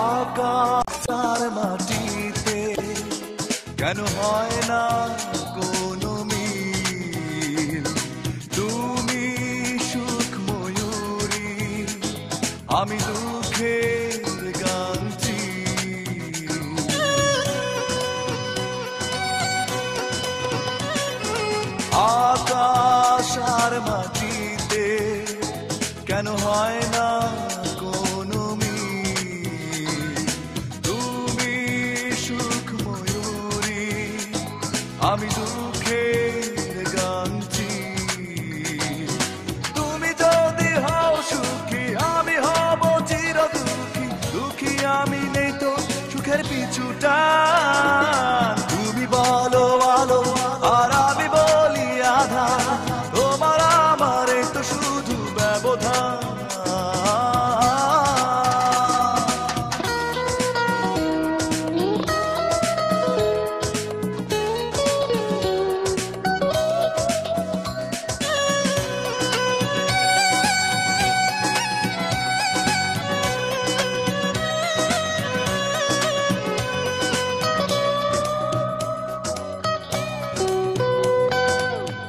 আকাশের মাটিতে কেন হয় না কোনো মিল? তুমি সুখ ময়ূরী, আমি দুঃখের গানছি। আকাশ আর মাটিতে কেন হয় না কোনো মিল? তুমি সুখ ময়ূরী, আমি দুঃখের গানছি। তুমি যদি হও সুখী, আমি হব চির দুঃখী। দুঃখী আমি নেই তো সুখের পিছুটা। তুমি বলো আলো আর আমি বলি আধা, তোমার আমার তো শুধু ব্যবধান।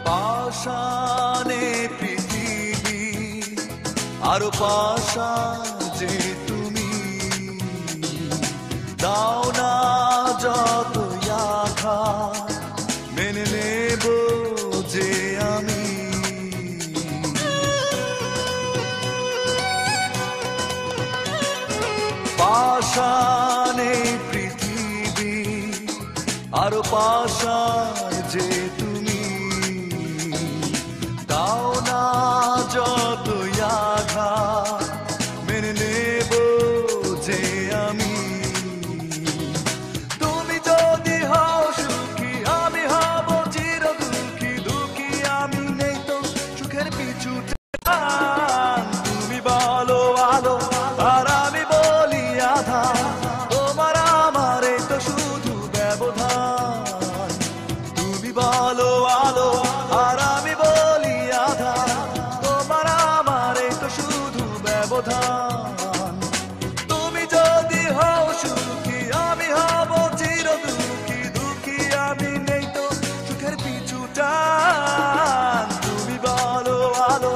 পাষাণে পৃথিবী আরো পাষাণ যে তুমি, দাও না যত আঘাত মেনে নেব যে আমি। পাষাণে পৃথিবী আরো পাষাণ যে তুমি, দাও না যত আঘাত মেনে নেব যে আমি। তুমি যদি হও সুখী, আমি হব চির দুঃখী। দুঃখী আমি নেই তো সুখের পিছুটা। তুমি বলো আলো আর আমি বলি আধা, তোমার আমার তো শুধু ব্যবধান। তুমি বলো আলো আর আমি বলি আধা, তোমার আমার তো শুধু ব্যবধান। তুমি যদি হও সুখী, আমি হব চির দুঃখী। দুঃখী আমি নেই তো সুখের পিছুটা। তুমি বলো আলো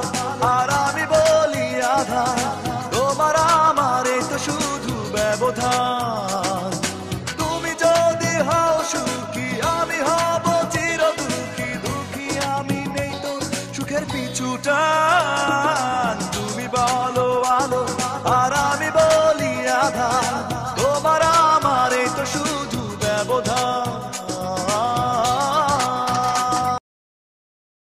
আর আমি বলি আধা, তোমার আমার তো শুধু ব্যবধান। তুমি যদি হও সুখী, আমি হব চির দুঃখী। দুঃখী আমি নেই তো সুখের পিছুটা।